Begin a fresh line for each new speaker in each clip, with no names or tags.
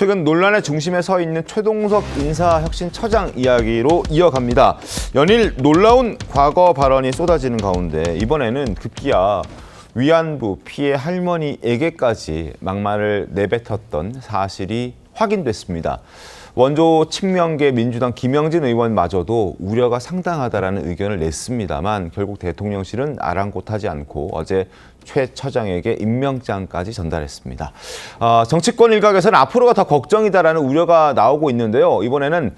최근 논란의 중심에 서 있는 최동석 인사혁신처장 이야기로 이어갑니다. 연일 놀라운 과거 발언이 쏟아지는 가운데 이번에는 급기야 위안부 피해 할머니에게까지 막말을 내뱉었던 사실이 확인됐습니다. 원조 친명계 민주당 김영진 의원마저도 우려가 상당하다라는 의견을 냈습니다만 결국 대통령실은 아랑곳하지 않고 어제 최 처장에게 임명장까지 전달했습니다. 정치권 일각에서는 앞으로가 더 걱정이다라는 우려가 나오고 있는데요. 이번에는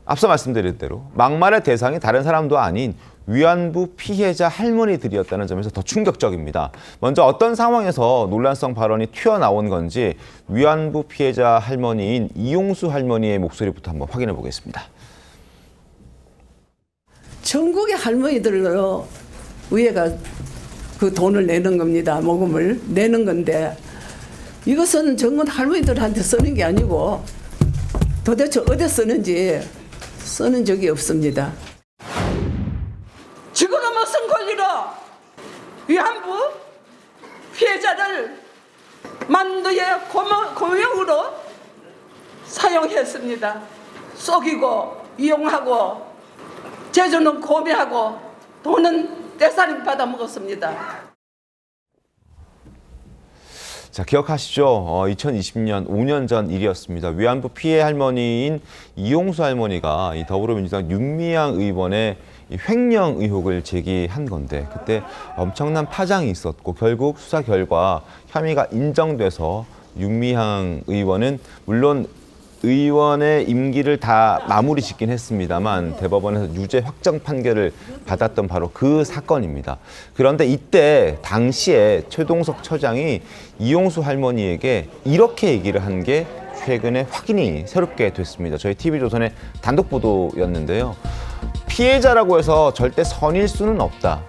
앞서 말씀드린 대로 막말의 대상이 다른 사람도 아닌 위안부 피해자 할머니들이었다는 점에서 더 충격적입니다. 먼저 어떤 상황에서 논란성 발언이 튀어나온 건지 위안부 피해자 할머니인 이용수 할머니의 목소리부터 한번 확인해 보겠습니다.
전국의 할머니들로 위에가 그 돈을 내는 겁니다. 모금을 내는 건데 이것은 전국 할머니들한테 쓰는 게 아니고 도대체 어디 쓰는지 쓰는 적이 없습니다. 지금은 무슨 권리로 위안부 피해자를 만두의 고용으로 사용했습니다. 속이고 이용하고 재주는 고매하고 돈은 떼살림 받아먹었습니다.
자, 기억하시죠? 2020년 5년 전 일이었습니다. 위안부 피해 할머니인 이용수 할머니가 이 더불어민주당 윤미향 의원의 횡령 의혹을 제기한 건데 그때 엄청난 파장이 있었고 결국 수사 결과 혐의가 인정돼서 윤미향 의원은 물론 의원의 임기를 다 마무리 짓긴 했습니다만 대법원에서 유죄 확정 판결을 받았던 바로 그 사건입니다. 그런데 이때 당시에 최동석 처장이 이용수 할머니에게 이렇게 얘기를 한 게 최근에 확인이 새롭게 됐습니다. 저희 TV조선의 단독 보도였는데요. 피해자라고 해서 절대 선일 수는 없다.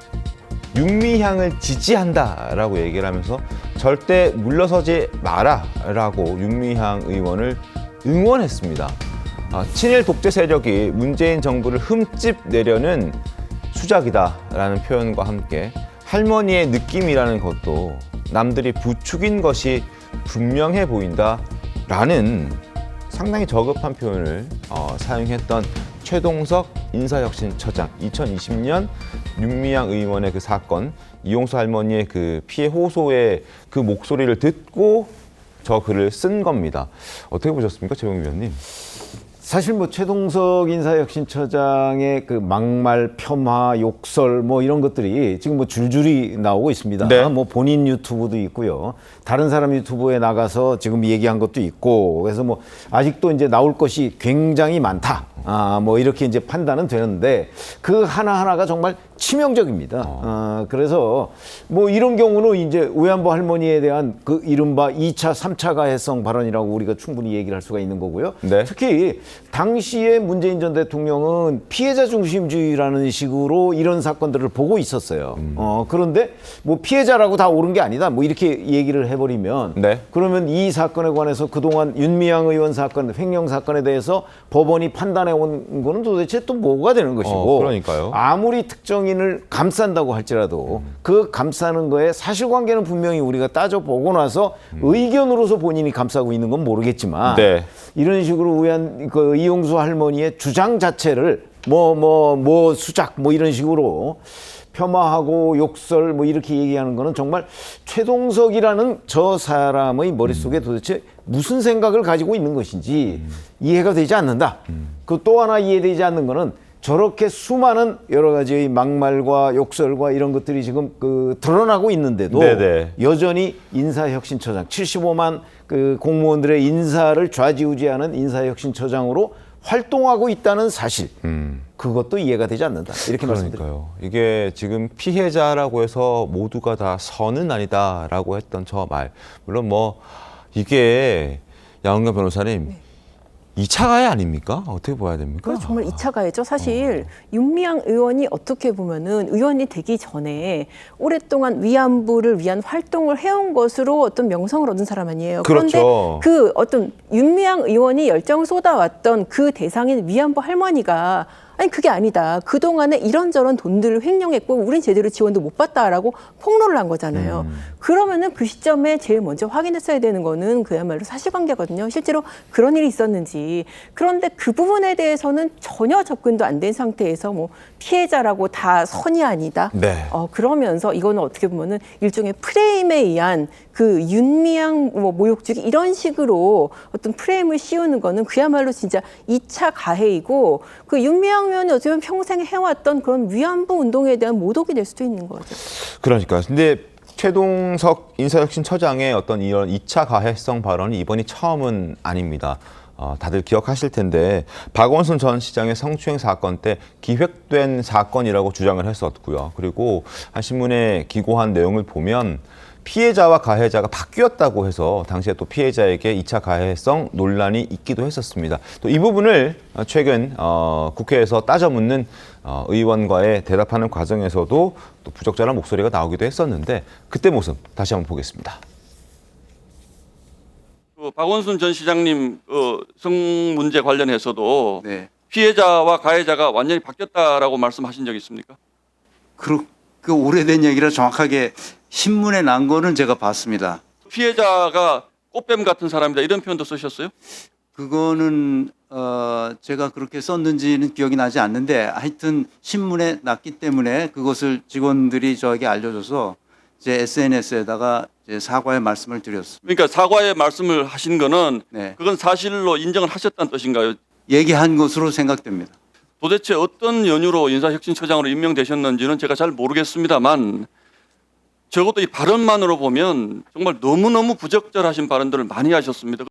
윤미향을 지지한다라고 얘기를 하면서 절대 물러서지 마라라고 윤미향 의원을 응원했습니다. 친일 독재 세력이 문재인 정부를 흠집 내려는 수작이다라는 표현과 함께 할머니의 느낌이라는 것도 남들이 부추긴 것이 분명해 보인다라는 상당히 저급한 표현을 사용했던 최동석 인사혁신처장. 2020년 윤미향 의원의 그 사건, 이용수 할머니의 그 피해 호소의 그 목소리를 듣고 저 글을 쓴 겁니다. 어떻게 보셨습니까, 최병민 위원님?
사실 뭐 최동석 인사혁신처장의 그 막말, 폄하, 욕설 뭐 이런 것들이 지금 뭐 줄줄이 나오고 있습니다.
네.
뭐 본인 유튜브도 있고요. 다른 사람 유튜브에 나가서 지금 얘기한 것도 있고 그래서 뭐 아직도 이제 나올 것이 굉장히 많다. 뭐 이렇게 이제 판단은 되는데 그 하나하나가 정말 치명적입니다. 그래서 뭐 이런 경우는 이제 위안부 할머니에 대한 그 이른바 2차, 3차 가해성 발언이라고 우리가 충분히 얘기를 할 수가 있는 거고요.
네.
특히 당시에 문재인 전 대통령은 피해자 중심주의라는 식으로 이런 사건들을 보고 있었어요. 그런데 뭐 피해자라고 다 옳은 게 아니다. 뭐 이렇게 얘기를 해버리면
네.
그러면 이 사건에 관해서 그동안 윤미향 의원 사건, 횡령 사건에 대해서 법원이 판단해 온 거는 도대체 또 뭐가 되는 것이고
그러니까요.
아무리 특정인을 감싼다고 할지라도 그 감싸는 거에 사실관계는 분명히 우리가 따져보고 나서 의견으로서 본인이 감싸고 있는 건 모르겠지만
네.
이런 식으로 그 이용수 할머니의 주장 자체를 뭐 수작 뭐 이런 식으로 폄하하고 욕설 뭐 이렇게 얘기하는 거는 정말 최동석이라는 저 사람의 머릿속에 도대체 무슨 생각을 가지고 있는 것인지 이해가 되지 않는다. 그 또 하나 이해되지 않는 거는 저렇게 수많은 여러 가지의 막말과 욕설과 이런 것들이 지금 그 드러나고 있는데도
네네.
여전히 인사혁신처장 75만 그 공무원들의 인사를 좌지우지하는 인사혁신처장으로 활동하고 있다는 사실. 그것도 이해가 되지 않는다. 이렇게 말씀드립니다.
그러니까요. 이게 지금 피해자라고 해서 모두가 다 선은 아니다라고 했던 저 말. 물론 뭐 이게 양은경 변호사님 2차 가해 아닙니까? 어떻게 봐야 됩니까?
그거 정말 2차 가해죠. 사실 윤미향 의원이 어떻게 보면은 의원이 되기 전에 오랫동안 위안부를 위한 활동을 해온 것으로 어떤 명성을 얻은 사람 아니에요. 그런데
그렇죠.
그 어떤 윤미향 의원이 열정을 쏟아왔던 그 대상인 위안부 할머니가 아니 그게 아니다. 그동안에 이런저런 돈들을 횡령했고 우린 제대로 지원도 못 받다라고 폭로를 한 거잖아요. 그러면은 그 시점에 제일 먼저 확인했어야 되는 거는 그야말로 사실관계거든요. 실제로 그런 일이 있었는지. 그런데 그 부분에 대해서는 전혀 접근도 안 된 상태에서 뭐 피해자라고 다 선이 아니다.
네.
그러면서 이거는 어떻게 보면은 일종의 프레임에 의한 그 윤미향 뭐 모욕주기 이런 식으로 어떤 프레임을 씌우는 거는 그야말로 진짜 2차 가해이고 그 윤미향 의원이 어떻게 보면 평생 해왔던 그런 위안부 운동에 대한 모독이 될 수도 있는 거죠.
그러니까 근데 최동석 인사혁신처장의 어떤 이런 2차 가해성 발언이 이번이 처음은 아닙니다. 다들 기억하실 텐데 박원순 전 시장의 성추행 사건 때 기획된 사건이라고 주장을 했었고요. 그리고 한 신문에 기고한 내용을 보면 피해자와 가해자가 바뀌었다고 해서 당시에 또 피해자에게 2차 가해성 논란이 있기도 했었습니다. 또 이 부분을 최근 국회에서 따져 묻는 의원과의 대답하는 과정에서도 또 부적절한 목소리가 나오기도 했었는데 그때 모습 다시 한번 보겠습니다.
그 박원순 전 시장님 성 문제 관련해서도
네.
피해자와 가해자가 완전히 바뀌었다라고 말씀하신 적 있습니까?
그 오래된 얘기라 정확하게 신문에 난 거는 제가 봤습니다.
피해자가 꽃뱀 같은 사람이다 이런 표현도 쓰셨어요?
그거는 제가 그렇게 썼는지는 기억이 나지 않는데 하여튼 신문에 났기 때문에 그것을 직원들이 저에게 알려줘서 제 SNS에다가 이제 사과의 말씀을 드렸습니다.
그러니까 사과의 말씀을 하신 거는
네.
그건 사실로 인정을 하셨다는 뜻인가요?
얘기한 것으로 생각됩니다.
도대체 어떤 연유로 인사혁신처장으로 임명되셨는지는 제가 잘 모르겠습니다만 적어도 이 발언만으로 보면 정말 너무너무 부적절하신 발언들을 많이 하셨습니다.